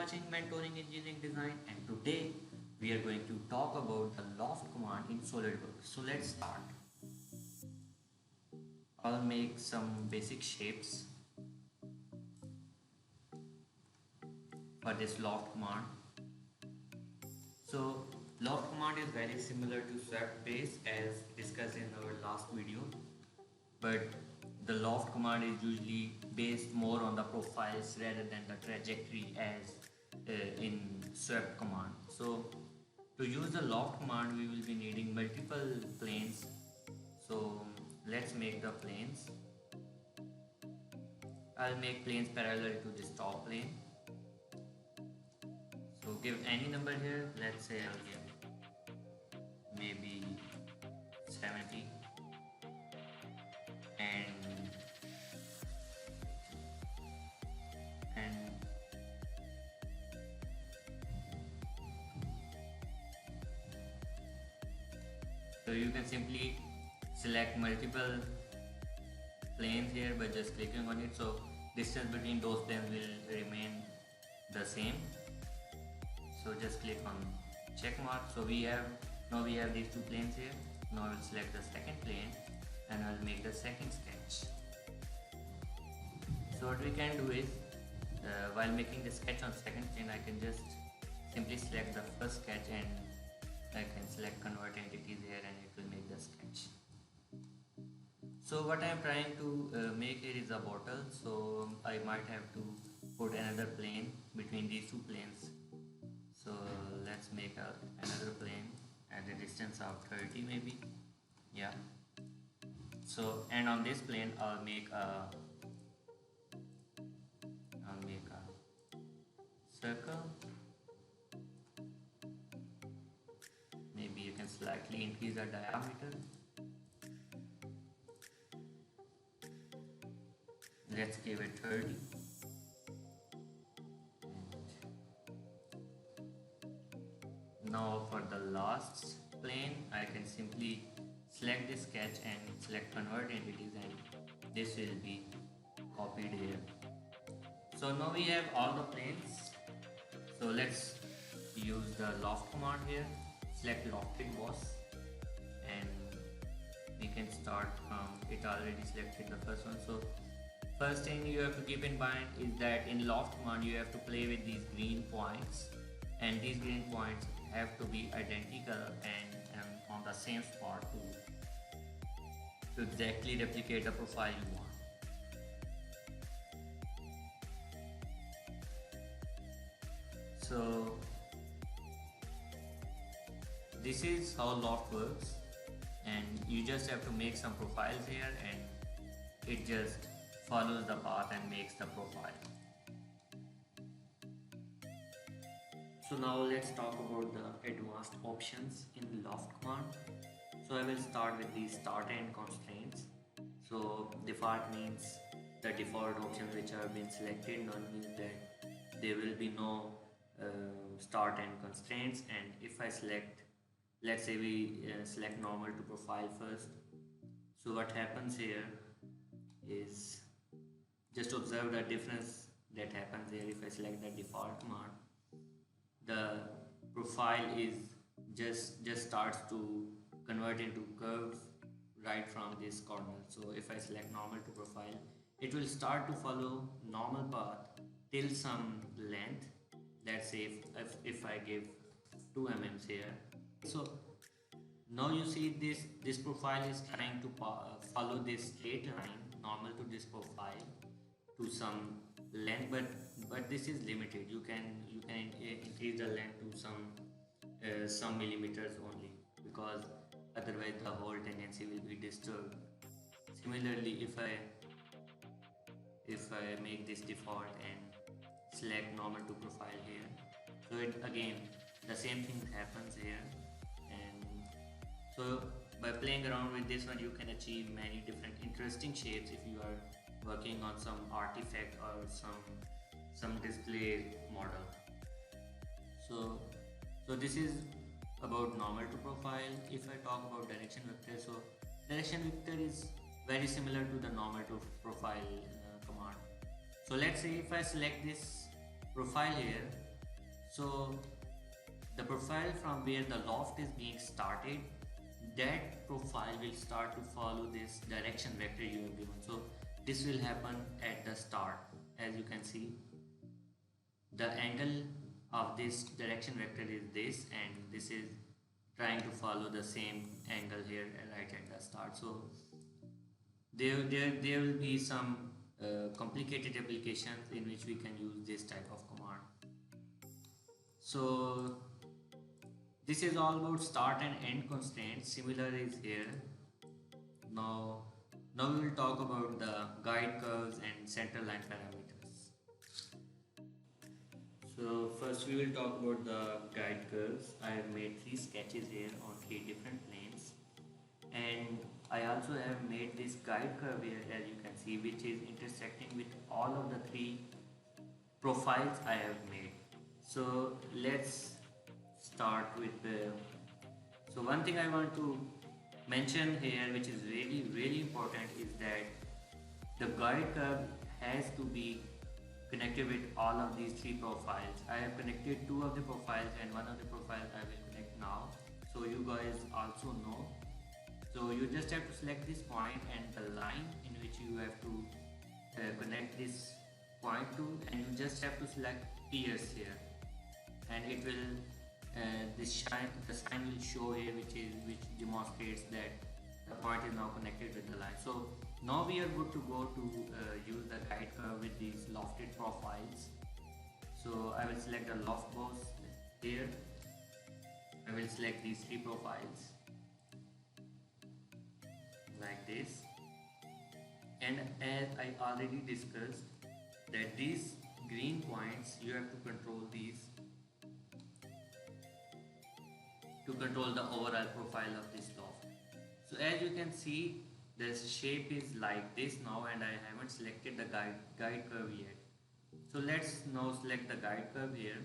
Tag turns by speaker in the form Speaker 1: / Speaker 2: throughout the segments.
Speaker 1: watching Mentoring Engineering Design, and today we are going to talk about the loft command in SolidWorks. So let's start. I'll make some basic shapes for this loft command. So loft command is very similar to swept base as discussed in our last video, but the loft command is usually based more on the profiles rather than the trajectory as in swept command. So to use the loft command we will be needing multiple planes. So let's make the planes. I'll make planes parallel to this top plane. So give any number here. Let's say I'll give maybe 70 and so you can simply select multiple planes here by just clicking on it. So distance between those planes will remain the same. So just click on check mark. So we have these two planes here. Now I'll select the second plane and I'll make the second sketch. So what we can do is while making the sketch on second plane, I can just simply select the first sketch and I can select convert entities here and it will make the sketch. So what I am trying to make here is a bottle, so I might have to put another plane between these two planes. So let's make another plane at a distance of 30 maybe. Yeah. So and on this plane I'll make a circle. Maybe you can slightly increase the diameter. Let's give it 30. Now for the last plane, I can simply select this sketch and select convert entities and this will be copied here. So now we have all the planes. So let's use the loft command here. Select lofted boss and we can start from it already selected the first one. So first thing you have to keep in mind is that in loft command you have to play with these green points, and these green points have to be identical and on the same spot to exactly replicate the profile you want. So this is how loft works, and you just have to make some profiles here and it just follows the path and makes the profile. So now let's talk about the advanced options in loft command. So I will start with the start and constraints. So default means the default options which have been selected. None means that there will be no start and constraints. And if I select, let's say we select normal to profile first. So what happens here is just observe the difference that happens here. If I select the default command, the profile is just starts to convert into curves right from this corner. So if I select normal to profile, it will start to follow normal path till some length. Let's say if I give 2 mm here. So now you see this profile is trying to follow this straight line normal to this profile to some length, but this is limited. You can increase the length to some millimeters only, because otherwise the whole tendency will be disturbed. Similarly, if I make this default and select normal to profile here, so it again the same thing happens here. And so by playing around with this one you can achieve many different interesting shapes if you are working on some artifact or some display model. So this is about normal to profile. If I talk about direction vector, so direction vector is very similar to the normal to profile command. So let's say if I select this profile here So the profile from where the loft is being started, that profile will start to follow this direction vector you have given. So this will happen at the start. As you can see, the angle of this direction vector is this, and this is trying to follow the same angle here right at the start. So there will be some complicated applications in which we can use this type of command. So this is all about start and end constraints. Similar is here. Now we will talk about the guide curves and center line parameters. So first we will talk about the guide curves. I have made 3 sketches here on 3 different planes, and I also have made this guide curve here, as you can see, which is intersecting with all of the 3 profiles I have made. So let's start with the, so one thing I want to mention here, which is really important, is that the guide curve has to be connected with all of these 3 profiles. I have connected 2 of the profiles, and one of the profiles I will connect now, so you guys also know. So you just have to select this point and the line in which you have to connect this point to, and you just have to select pierce here, and it will the sign will show here, which demonstrates that the point is now connected with the line. So now we are good to go to use the guide curve with these lofted profiles. So I will select the loft boss here. I will select these 3 profiles like this, and as I already discussed, that these green points, you have to control these to control the overall profile of this loft. So as you can see, the shape is like this now, and I haven't selected the guide curve yet. So let's now select the guide curve here.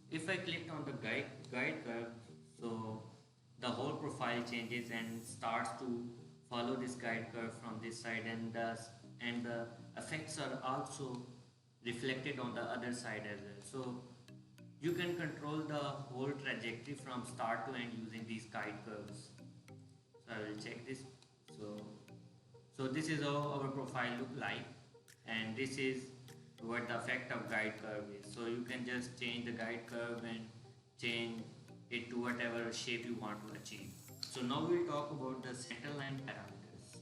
Speaker 1: If I click on the guide curve, so the whole profile changes and starts to follow this guide curve from this side, and the effects are also reflected on the other side as well. So you can control the whole trajectory from start to end using these guide curves. So I will check this. So this is how our profile look like, and this is what the effect of guide curve is. So you can just change the guide curve and change it to whatever shape you want to achieve. So now we'll talk about the center line parameters.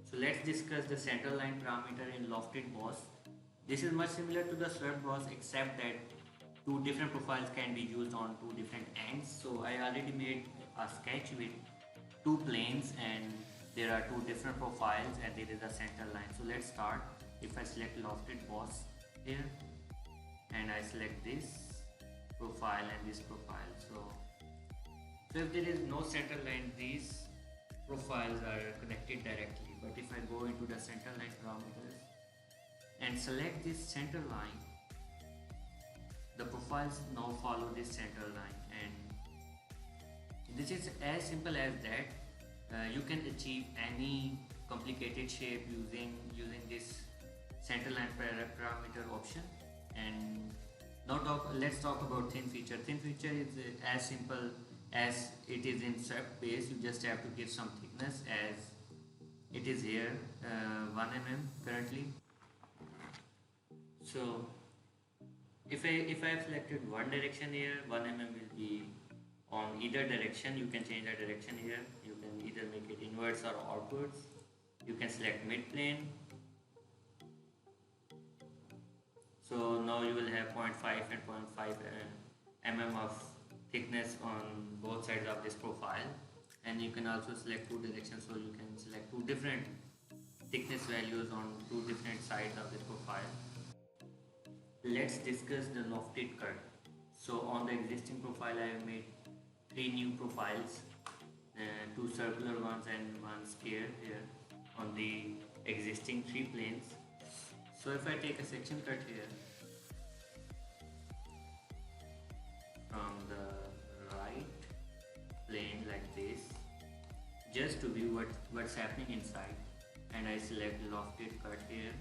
Speaker 1: So let's discuss the center line parameter in lofted boss. This is much similar to the swept boss, except that 2 different profiles can be used on 2 different ends. So I already made a sketch with 2 planes, and there are 2 different profiles, and there is a center line. So let's start. If I select lofted boss here, and I select this profile and this profile, so if there is no center line, these profiles are connected directly. But if I go into the center line parameters and select this center line, the profiles now follow this center line, and this is as simple as that. You can achieve any complicated shape using this center line parameter option. And now let's talk about thin feature. Thin feature is as simple as it is in swept base. You just have to give some thickness, as it is here 1 mm currently. So if I have selected one direction here, 1 mm will be on either direction. You can change the direction here. You can either make it inwards or outwards. You can select mid plane. So now you will have 0.5 and 0.5 mm of thickness on both sides of this profile, and you can also select 2 directions. So you can select 2 different thickness values on 2 different sides of this profile. Let's discuss the lofted cut. So on the existing profile, I have made 3 new profiles, 2 circular ones and 1 square here on the existing 3 planes. So if I take a section cut here from the right plane like this, just to view what's happening inside, and I select lofted cut here,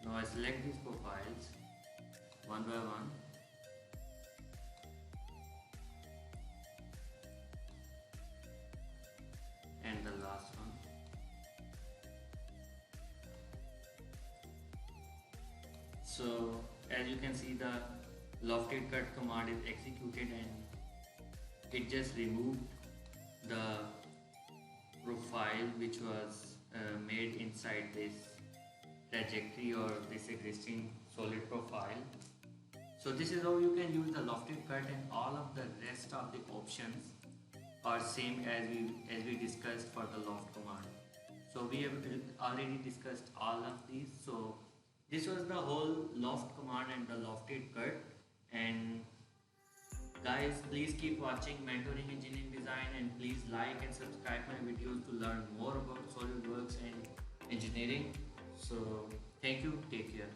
Speaker 1: Now I select these profiles one by one, and the last one. So as you can see, the lofted cut command is executed and it just removed the profile which was made inside this trajectory or this existing solid profile. So this is how you can use the lofted cut, and all of the rest of the options are same as we discussed for the loft command. So we have already discussed all of these. So this was the whole loft command and the lofted cut. And guys, please keep watching Mentoring Engineering Design, and please like and subscribe my videos to learn more about SolidWorks and engineering. So thank you, take care.